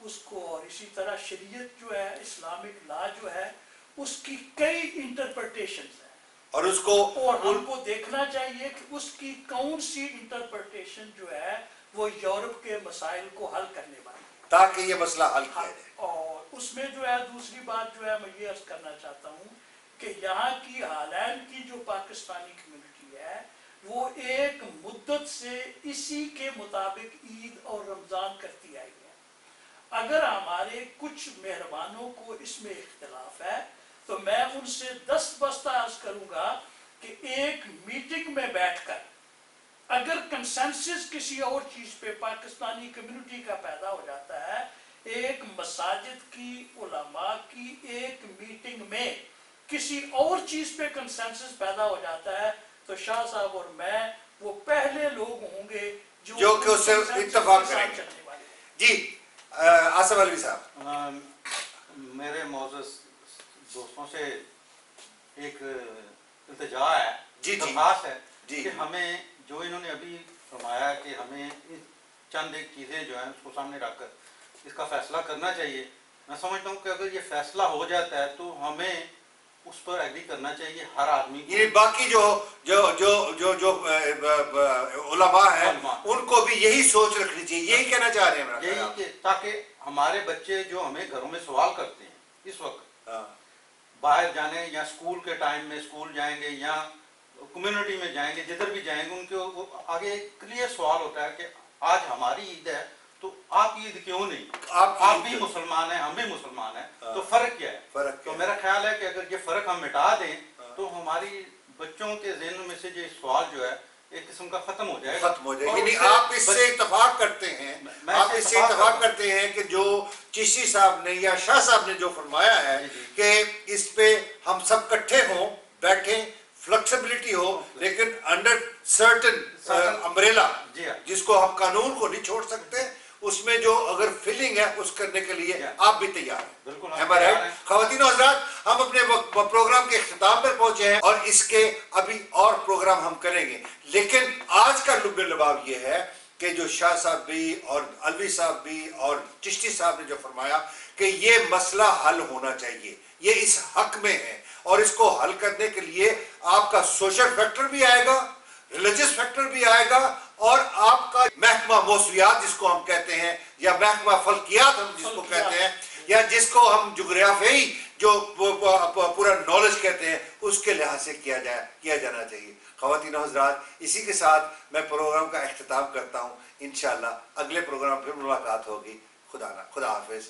اس کو, اور اسی طرح شریعت جو ہے, اسلامک لا جو ہے, اس کی کئی انٹرپریٹیشنز ہیں, اور اس کو اور ہم کو دیکھنا چاہیے کہ اس کی کون سی انٹرپریٹیشن جو ہے وہ یورپ کے مسائل کو حل کرنے والی ہے, تاکہ یہ مسئلہ حل کیا جائے. اور اس میں جو ہے دوسری بات جو ہے میں یہ عرض کرنا چاہتا ہوں کہ یہاں کی ہالینڈ کی جو پاکستانی کمیونٹی ہے وہ ایک مدت سے اسی کے مطابق عید اور رمضان کرتی آئی ہے. اگر ہمارے کچھ مہربانوں کو اس میں اختلاف ہے تو میں ان سے دست بستہ عرض کروں گا کہ ایک میٹنگ میں بیٹھ کر اگر کنسنسس کسی اور چیز پہ پاکستانی کمیونٹی کا پیدا ہو جاتا ہے, ایک مساجد کی علماء کی ایک میٹنگ میں کسی اور چیز پہ کنسنسس پیدا ہو جاتا ہے, تو شاہ صاحب اور میں وہ پہلے لوگ ہوں گے جو کہ اس سے اتفاق کریں گے. جی آصف علوی صاحب. میرے معزز دوستوں سے ایک التجا ہے, درخواست ہے کہ ہمیں جو انہوں نے ابھی فرمایا کہ ہمیں چند ایک چیزیں جو ہیں اس کو سامنے رکھ کر اس کا فیصلہ کرنا چاہیے. میں سمجھتا ہوں کہ اگر یہ فیصلہ ہو جاتا ہے تو ہمیں اس پر ایگری کرنا چاہیے ہر آدمی. یہ باقی جو علماء ہیں ان کو بھی یہی سوچ رکھنی چاہیے, یہی کہنا چاہ رہے ہیں یہی کہ تاکہ ہمارے بچے جو ہمیں گھروں میں سوال کرتے ہیں اس وقت باہر جانے یا اسکول کے ٹائم میں اسکول جائیں گے یا کمیونٹی میں جائیں گے, جدھر بھی جائیں گے, ان کے آگے ایک کلیئر سوال ہوتا ہے کہ آج ہماری عید ہے تو آپ عید کیوں نہیں, آپ بھی مسلمان ہیں, ہم بھی مسلمان ہیں, تو فرق کیا ہے؟ تو میرا خیال ہے کہ اگر یہ فرق ہم مٹا دیں تو ہماری بچوں کے ذہن میں سے یہ سوال جو ہے ایک قسم کا ختم ہو جائے گا. یعنی آپ اس سے اتفاق کرتے ہیں, آپ اس سے اتفاق کرتے ہیں کہ جو چشتی صاحب نے یا شاہ صاحب نے جو فرمایا ہے کہ اس پہ ہم سب کٹھے ہوں, بیٹھیں, فلیکسیبلٹی ہو, لیکن انڈر سرٹن امبریلا جس کو ہم قانون کو نہیں چھوڑ سکتے, اس میں جو اگر فیلنگ ہے اس کرنے کے لیے آپ بھی تیار ہیں. بالکل. خواتین و حضرات, ہم اپنے پروگرام کے اختتام پر پہنچے ہیں اور اس کے ابھی اور پروگرام ہم کریں گے, لیکن آج کا لب لباب یہ ہے کہ جو شاہ صاحب بھی اور علوی صاحب بھی اور چشتی صاحب نے جو فرمایا کہ یہ مسئلہ حل ہونا چاہیے, یہ اس حق میں ہے, اور اس کو حل کرنے کے لیے آپ کا سوشل فیکٹر بھی آئے گا, ریلیجس فیکٹر بھی آئے گا, اور آپ کا محکمہ موسمیات جس کو ہم کہتے ہیں یا محکمہ فلکیات ہم جس کو کہتے ہیں یا جس کو ہم جغرافیائی جو پورا نالج کہتے ہیں, اس کے لحاظ سے کیا جانا چاہیے. خواتین و حضرات, اسی کے ساتھ میں پروگرام کا اختتام کرتا ہوں. انشاءاللہ اگلے پروگرام پھر ملاقات ہوگی. خدا حافظ.